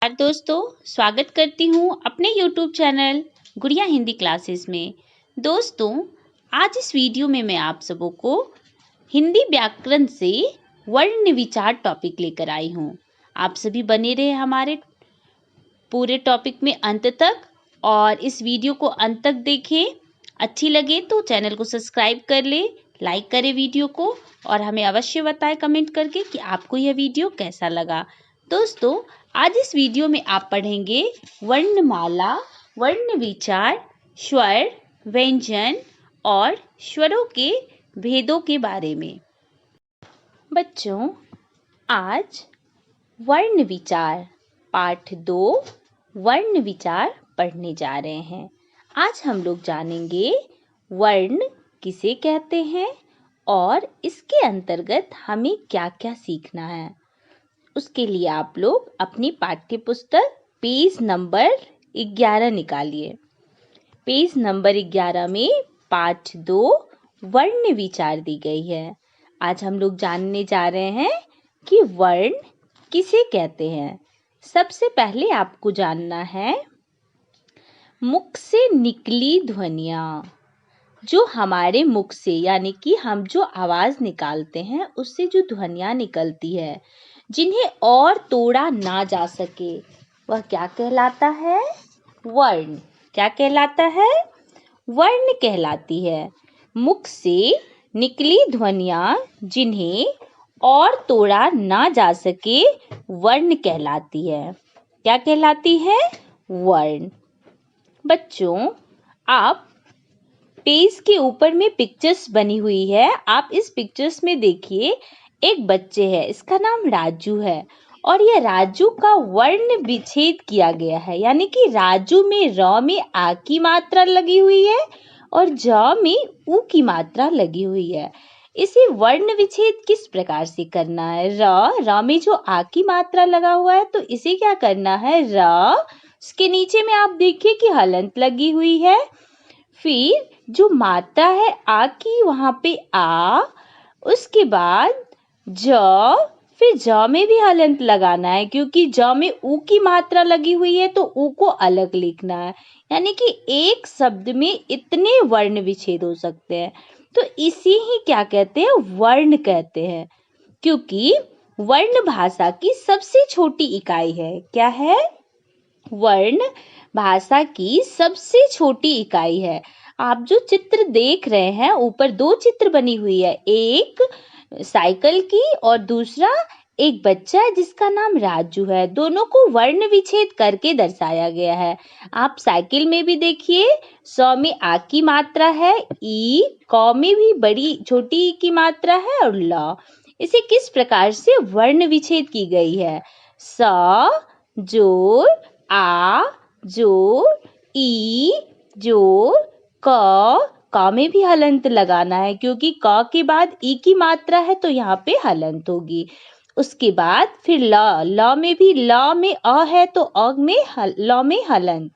नमस्कार दोस्तों, स्वागत करती हूँ अपने YouTube चैनल गुड़िया हिंदी क्लासेस में। दोस्तों, आज इस वीडियो में मैं आप सबों को हिंदी व्याकरण से वर्ण विचार टॉपिक लेकर आई हूँ। आप सभी बने रहे हमारे पूरे टॉपिक में अंत तक और इस वीडियो को अंत तक देखें। अच्छी लगे तो चैनल को सब्सक्राइब कर ले, लाइक करें वीडियो को और हमें अवश्य बताएं कमेंट करके कि आपको यह वीडियो कैसा लगा। दोस्तों, आज इस वीडियो में आप पढ़ेंगे वर्णमाला, वर्ण विचार, स्वर, व्यंजन और स्वरों के भेदों के बारे में। बच्चों, आज वर्ण विचार पाठ 2 वर्ण विचार पढ़ने जा रहे हैं। आज हम लोग जानेंगे वर्ण किसे कहते हैं और इसके अंतर्गत हमें क्या-क्या सीखना है। उसके लिए आप लोग अपनी पाठ्य पुस्तक पेज नंबर 11 निकालिए। पेज नंबर 11 में पाठ 2 वर्ण विचार दी गई है। आज हम लोग जानने जा रहे हैं कि वर्ण किसे कहते हैं। सबसे पहले आपको जानना है मुख से निकली ध्वनियाँ। जो हमारे मुख से यानी कि हम जो आवाज निकालते हैं उससे जो ध्वनियाँ निकलती है, जिन्हें और तोड़ा ना जा सके, वह क्या कहलाता है? वर्ण। क्या कहलाता है? वर्ण कहलाती है। मुख से निकली ध्वनियाँ जिन्हें और तोड़ा ना जा सके, वर्ण कहलाती है। क्या कहलाती है? वर्ण। बच्चों, आप पेज के ऊपर में पिक्चर्स बनी हुई है। आप इस पिक्चर्स में देखिए, एक बच्चे है, इसका नाम राजू है और यह राजू का वर्ण विच्छेद किया गया है, यानी कि राजू में र में आ की मात्रा लगी हुई है और ज में उ की मात्रा लगी हुई है। इसे वर्ण विच्छेद किस प्रकार से करना है? र में जो आ की मात्रा लगा हुआ है तो इसे क्या करना है? र, उसके नीचे में आप देखिए कि हलंत लगी हुई है। फिर जो मात्रा है आ की, वहां पे आ, उसके बाद ज, फिर ज में भी हलंत लगाना है क्योंकि ज में उ की मात्रा लगी हुई है तो उ को अलग लिखना है। यानी कि एक शब्द में इतने वर्ण विच्छेद हो सकते हैं, तो इसी ही क्या कहते हैं? वर्ण कहते हैं। क्योंकि वर्ण भाषा की सबसे छोटी इकाई है। क्या है? वर्ण भाषा की सबसे छोटी इकाई है। आप जो चित्र देख रहे हैं, ऊपर 2 चित्र बनी हुई है, एक साइकिल की और दूसरा एक बच्चा है जिसका नाम राजू है। दोनों को वर्ण विच्छेद करके दर्शाया गया है। आप साइकिल में भी देखिए, स में आ की मात्रा है, ई, क में भी बड़ी छोटी ई की मात्रा है और ल। इसे किस प्रकार से वर्ण विच्छेद की गई है? स जोड़ आ जोड़ ई जोड़ क में भी हलंत लगाना है क्योंकि क के बाद ई की मात्रा है तो यहाँ पे हलंत होगी। उसके बाद फिर ल में भी ल में अ है तो अ में ल में हलंत।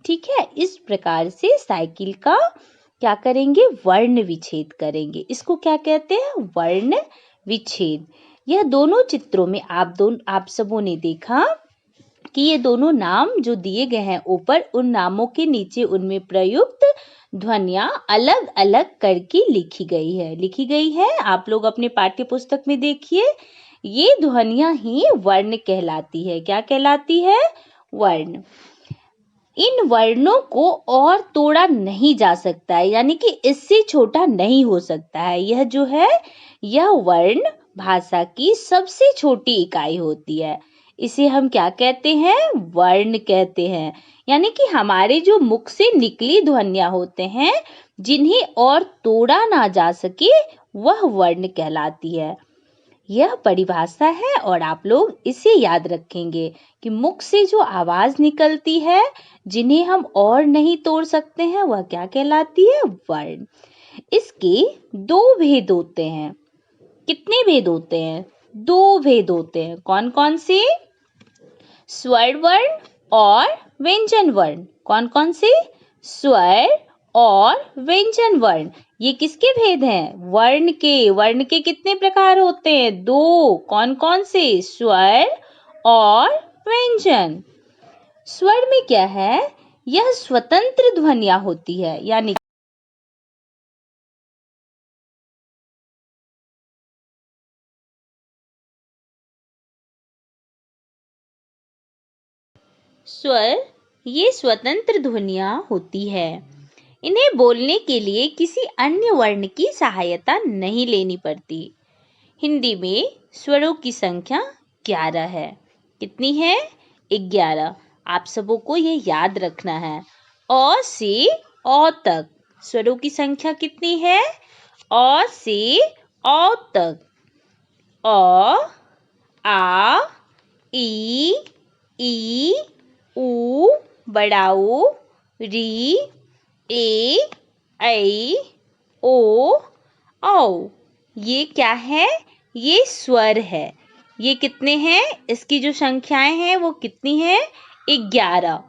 ठीक है, इस प्रकार से साइकिल का क्या करेंगे? वर्ण विच्छेद करेंगे। इसको क्या कहते हैं? वर्ण विच्छेद। यह दोनों चित्रों में आप सबों ने देखा कि ये दोनों नाम जो दिए गए हैं ऊपर, उन नामों के नीचे उनमें प्रयुक्त ध्वनियाँ अलग अलग करके लिखी गई है। आप लोग अपने पाठ्य पुस्तक में देखिए, ये ध्वनियाँ ही वर्ण कहलाती है। क्या कहलाती है? वर्ण। इन वर्णों को और तोड़ा नहीं जा सकता है, यानी कि इससे छोटा नहीं हो सकता है। यह जो है, यह वर्ण भाषा की सबसे छोटी इकाई होती है। इसे हम क्या कहते हैं? वर्ण कहते हैं। यानी कि हमारे जो मुख से निकली ध्वनियाँ होते हैं, जिन्हें और तोड़ा ना जा सके, वह वर्ण कहलाती है। यह परिभाषा है और आप लोग इसे याद रखेंगे कि मुख से जो आवाज निकलती है, जिन्हें हम और नहीं तोड़ सकते हैं, वह क्या कहलाती है? वर्ण। इसके 2 भेद होते हैं। कितने भेद होते हैं? 2 भेद होते हैं। कौन कौन से? स्वर वर्ण और व्यंजन वर्ण। कौन कौन से? स्वर और व्यंजन वर्ण। ये किसके भेद हैं? वर्ण के। वर्ण के कितने प्रकार होते हैं? 2। कौन कौन से? स्वर और व्यंजन। स्वर में क्या है, यह स्वतंत्र ध्वनियां होती है, यानी स्वर ये स्वतंत्र ध्वनियां होती है। इन्हें बोलने के लिए किसी अन्य वर्ण की सहायता नहीं लेनी पड़ती। हिंदी में स्वरों की संख्या 11 है। कितनी है? 11। आप सबों को ये याद रखना है। अ से अ तक स्वरों की संख्या कितनी है? अ से अ तक। अ, आ, ई, उ, बड़ा ऊ, री, ए, ऐ, ओ, औ। ये क्या है? ये स्वर है। ये कितने हैं? इसकी जो संख्याएं हैं वो कितनी हैं? 11।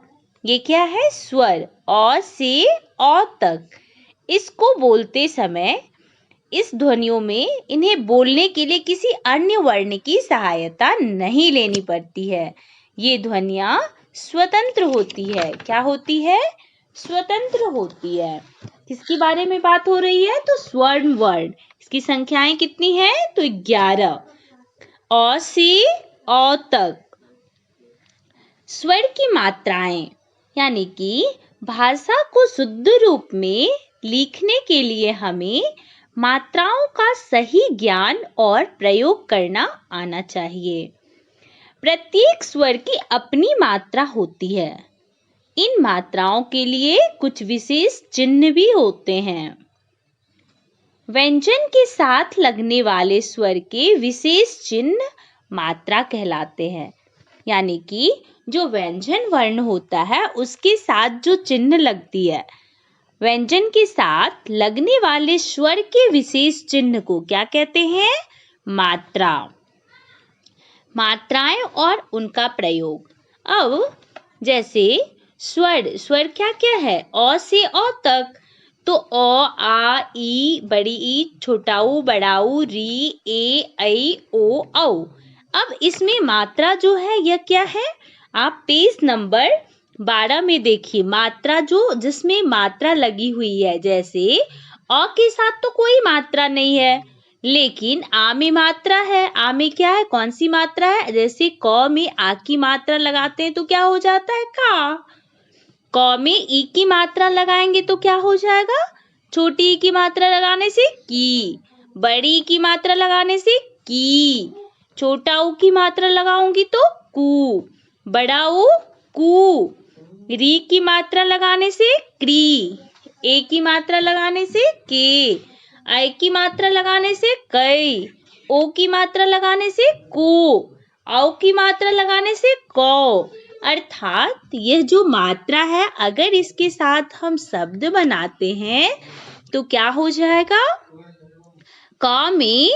ये क्या है? स्वर। अ से अ तक। इसको बोलते समय इस ध्वनियों में इन्हें बोलने के लिए किसी अन्य वर्ण की सहायता नहीं लेनी पड़ती है। ये ध्वनियां स्वतंत्र होती है। क्या होती है? स्वतंत्र होती है। किसके बारे में बात हो रही है? तो स्वर्ण वर्ण। इसकी संख्याएं कितनी है? तो 11। अ से अ तक। स्वर की मात्राएं, यानी कि भाषा को शुद्ध रूप में लिखने के लिए हमें मात्राओं का सही ज्ञान और प्रयोग करना आना चाहिए। प्रत्येक स्वर की अपनी मात्रा होती है। इन मात्राओं के लिए कुछ विशेष चिन्ह भी होते हैं। व्यंजन के साथ लगने वाले स्वर के विशेष चिन्ह मात्रा कहलाते हैं। यानी कि जो व्यंजन वर्ण होता है उसके साथ जो चिन्ह लगती है, व्यंजन के साथ लगने वाले स्वर के विशेष चिन्ह को क्या कहते हैं? मात्रा। मात्राएं और उनका प्रयोग। अब जैसे स्वर क्या क्या है? अ से अ तक। तो अ, आ, ई, बड़ी ई, छोटा ऊ, बड़ा ऊ, री, ए, ऐ, ओ, औ। अब इसमें मात्रा जो है यह क्या है? आप पेज नंबर 12 में देखिए, मात्रा जिसमें मात्रा लगी हुई है। जैसे अ के साथ तो कोई मात्रा नहीं है, लेकिन आ में मात्रा है। आ में क्या है? कौन सी मात्रा है? जैसे क में आ की मात्रा लगाते हैं तो क्या हो जाता है? का। क में ई की मात्रा लगाएंगे तो क्या हो जाएगा? छोटी ई की मात्रा लगाने से की। बड़ी ई की मात्रा लगाने से की। छोटा ऊ की मात्रा लगाऊंगी तो कू। बड़ा ऊ कू। री की मात्रा लगाने से क्री। ए की मात्रा लगाने से के। आई की मात्रा लगाने से कई। ओ की मात्रा लगाने से को। औ की मात्रा लगाने से कौ। अर्थात यह जो मात्रा है, अगर इसके साथ हम शब्द बनाते हैं तो क्या हो जाएगा? क में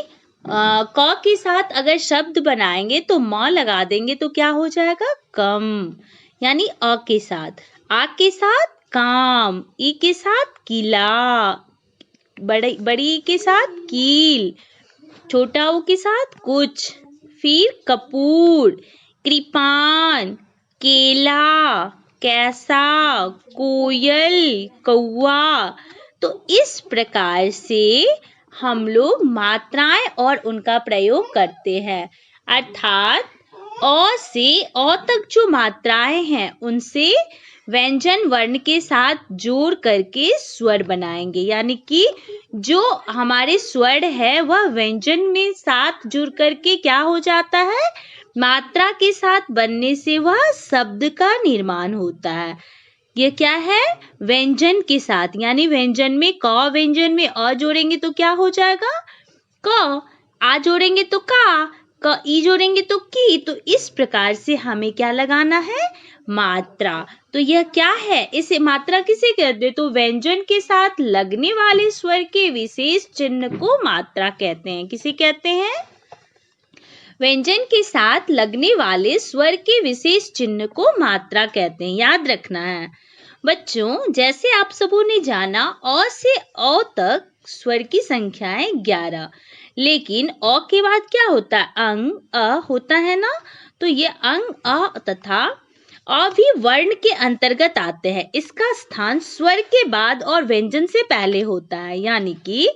क के साथ अगर शब्द बनाएंगे तो म लगा देंगे तो क्या हो जाएगा? कम। यानी अ के साथ। आ के साथ काम। ई के साथ किला। बड़ी के साथ कील। छोटा ऊ के साथ कुछ। फिर कपूर, कृपान, केला, कैसा, कोयल, कौआ। तो इस प्रकार से हम लोग मात्राएं और उनका प्रयोग करते हैं। अर्थात अ से अ तक जो मात्राएं हैं उनसे व्यंजन वर्ण के साथ जोड़ करके स्वर बनाएंगे। यानी कि जो हमारे स्वर है वह व्यंजन में साथ जुड़ करके क्या हो जाता है? मात्रा के साथ बनने से वह शब्द का निर्माण होता है। ये क्या है? व्यंजन के साथ, यानी व्यंजन में क व्यंजन में अ जोड़ेंगे तो क्या हो जाएगा? क। आ जोड़ेंगे तो का। क ई जोड़ेंगे तो की। तो इस प्रकार से हमें क्या लगाना है? मात्रा। तो यह क्या है? इसे मात्रा किसे कहते हैं? तो व्यंजन के साथ लगने वाले स्वर के विशेष चिन्ह को मात्रा कहते हैं। किसे कहते हैं? व्यंजन के साथ लगने वाले स्वर के विशेष चिन्ह को मात्रा कहते हैं। याद रखना है बच्चों। जैसे आप सबों ने जाना अ से अ तक स्वर की संख्या है 11, लेकिन अ के बाद क्या होता है? अंग अ होता है ना। तो ये अंग अ तथा अ भी वर्ण के अंतर्गत आते हैं। इसका स्थान स्वर के बाद और व्यंजन से पहले होता है, यानी कि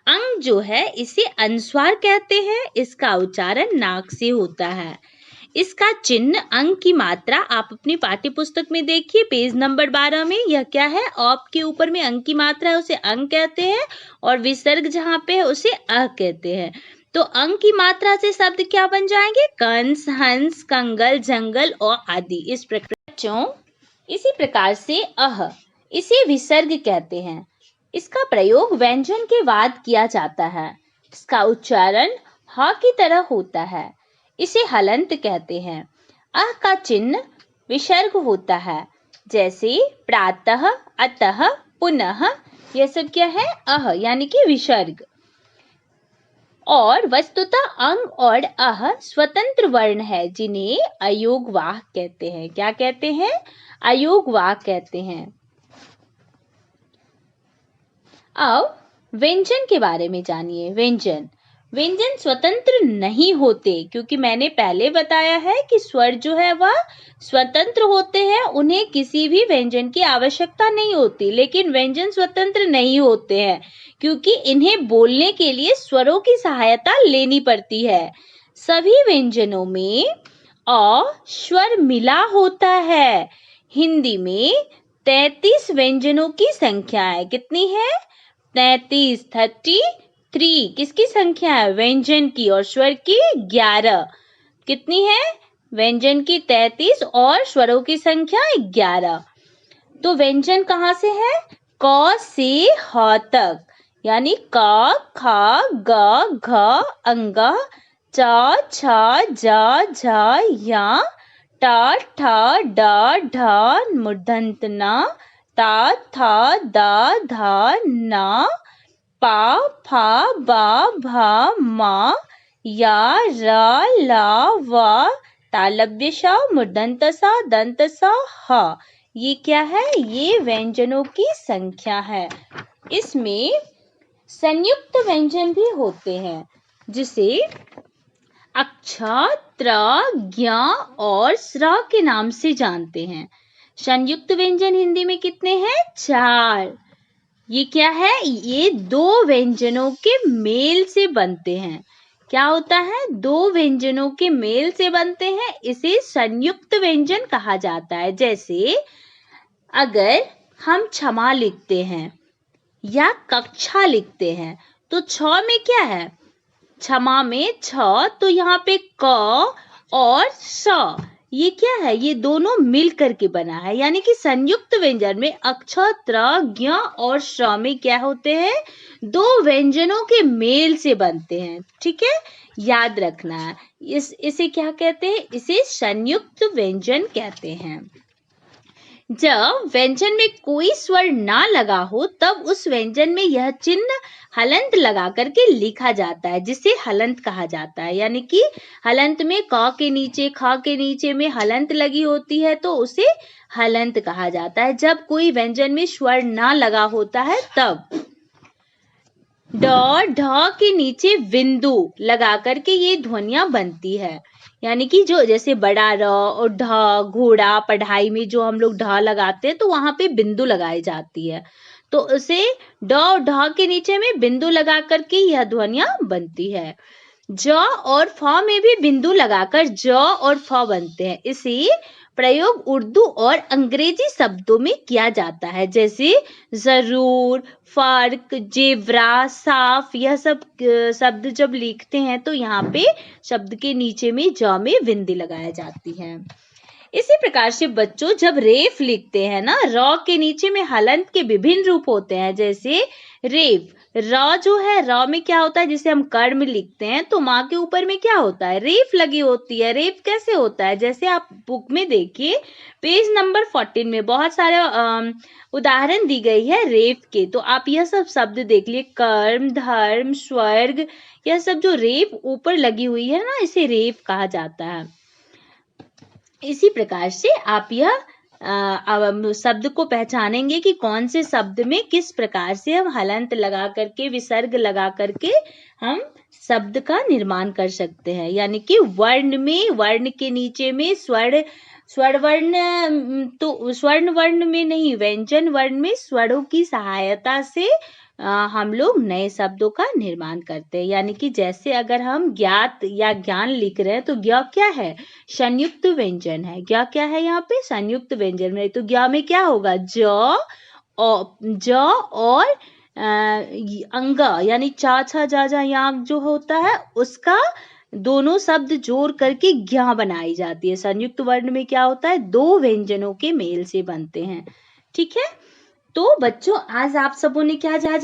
अंग जो है इसे अनुस्वार कहते हैं। इसका उच्चारण नाक से होता है। इसका चिन्ह अंग की मात्रा आप अपनी पाठ्य पुस्तक में देखिए, पेज नंबर 12 में। यह क्या है? ऑप के ऊपर में अंग की मात्रा है, उसे अंग कहते हैं, और विसर्ग जहां पे है उसे अ कहते हैं। तो अंग की मात्रा से शब्द क्या बन जाएंगे? कंस, हंस, कंगल, जंगल और आदि। इस प्रकार बच्चों, इसी प्रकार से अह, इसे विसर्ग कहते हैं। इसका प्रयोग व्यंजन के बाद किया जाता है। इसका उच्चारण ह की तरह होता है। इसे हलंत कहते हैं। अह का चिन्ह विसर्ग होता है, जैसे प्रातः, अतः, पुनः। यह सब क्या है? अह यानी कि विसर्ग। और वस्तुतः अंग और अह स्वतंत्र वर्ण है, जिन्हें अयोगवाह कहते हैं। क्या कहते हैं? अयोगवाह कहते हैं। अब व्यंजन के बारे में जानिए। व्यंजन स्वतंत्र नहीं होते, क्योंकि मैंने पहले बताया है कि स्वर जो है वह स्वतंत्र होते हैं, उन्हें किसी भी व्यंजन की आवश्यकता नहीं होती। लेकिन व्यंजन स्वतंत्र नहीं होते हैं, क्योंकि इन्हें बोलने के लिए स्वरों की सहायता लेनी पड़ती है। सभी व्यंजनों में अ स्वर मिला होता है। हिंदी में 33 व्यंजनों की संख्या है। कितनी है? 33, 33। किसकी संख्या है? व्यंजन की। और स्वर की 11। कितनी है? व्यंजन की 33 और स्वरों की संख्या 11। तो व्यंजन कहाँ से है? क से ह तक, यानी क, ख, ग, घ, अंग, च, छ, ज, झ, य, ट, ठ, ड, ढ, मूर्धन्य न, त, थ, द, ध, न, प, फ, ब, भ, म, य, र, ल, व, तालव्य श, मूर्धन्य स, दंत स, ह। ये क्या है? ये व्यंजनों की संख्या है। इसमें संयुक्त व्यंजन भी होते हैं, जिसे अक्ष, त्र, ज्ञ और स्र के नाम से जानते हैं। संयुक्त व्यंजन हिंदी में कितने हैं? 4। ये क्या है? ये दो व्यंजनों के मेल से बनते हैं। क्या होता है? दो व्यंजनों के मेल से बनते हैं, इसे संयुक्त व्यंजन कहा जाता है। जैसे अगर हम क्षमा लिखते हैं या कक्षा लिखते हैं, तो छ में क्या है? क्षमा में छ, तो यहाँ पे क और स, ये क्या है? ये दोनों मिल करके बना है, यानी कि संयुक्त व्यंजन में अक्ष, त्र, ज्ञ और श में क्या होते हैं? दो व्यंजनों के मेल से बनते हैं। ठीक है, याद रखना है। इसे क्या कहते हैं? इसे संयुक्त व्यंजन कहते हैं। जब व्यंजन में कोई स्वर ना लगा हो, तब उस व्यंजन में यह चिन्ह हलंत लगा करके लिखा जाता है, जिसे हलंत कहा जाता है। यानी कि हलंत में क के नीचे, ख के नीचे में हलंत लगी होती है, तो उसे हलंत कहा जाता है। जब कोई व्यंजन में स्वर ना लगा होता है तब ड, ढ के नीचे बिंदु लगा करके ये ध्वनियां बनती है। यानी कि जो जैसे बड़ा र और ढ, घोड़ा, पढ़ाई में जो हम लोग ढ लगाते हैं, तो वहां पे बिंदु लगाई जाती है। तो उसे ड और ढ के नीचे में बिंदु लगा करके यह ध्वनियां बनती है। ज और फ में भी बिंदु लगाकर ज और फ बनते हैं। इसी प्रयोग उर्दू और अंग्रेजी शब्दों में किया जाता है, जैसे जरूर, फर्क, जेब्रा, साफ। यह सब शब्द जब लिखते हैं तो यहाँ पे शब्द के नीचे में ज में बिंदी लगाया जाती है। इसी प्रकार से बच्चों जब रेफ लिखते हैं ना, र के नीचे में हलंत के विभिन्न रूप होते हैं। जैसे रेफ, र जो है, र में क्या होता है? जिसे हम कर्म लिखते हैं, तो माँ के ऊपर में क्या होता है? रेफ लगी होती है। रेफ कैसे होता है? जैसे आप बुक में देखिए, पेज नंबर 14 में बहुत सारे उदाहरण दी गई है रेफ के। तो आप यह सब शब्द देख लिए, कर्म, धर्म, स्वर्ग। यह सब जो रेफ ऊपर लगी हुई है ना, इसे रेफ कहा जाता है। इसी प्रकार से आप यह शब्द को पहचानेंगे कि कौन से शब्द में किस प्रकार से हम हलंत लगा करके, विसर्ग लगा करके हम शब्द का निर्माण कर सकते हैं। यानी कि वर्ण में, वर्ण के नीचे में स्वर्ण वर्ण, तो स्वर्ण वर्ण में नहीं, व्यंजन वर्ण में स्वरों की सहायता से हम लोग नए शब्दों का निर्माण करते हैं। यानी कि जैसे अगर हम ज्ञात या ज्ञान लिख रहे हैं तो ज्ञ क्या है, संयुक्त व्यंजन है। ज्ञ क्या है, यहाँ पे संयुक्त व्यंजन में, तो ज्ञ में क्या होगा, ज और अंग यानी चा छा जा जा यहाँ जो होता है उसका दोनों शब्द जोड़ करके ज्ञ बनाई जाती है। संयुक्त वर्ण में क्या होता है, दो व्यंजनों के मेल से बनते हैं। ठीक है, तो बच्चों आज आप सबों ने क्या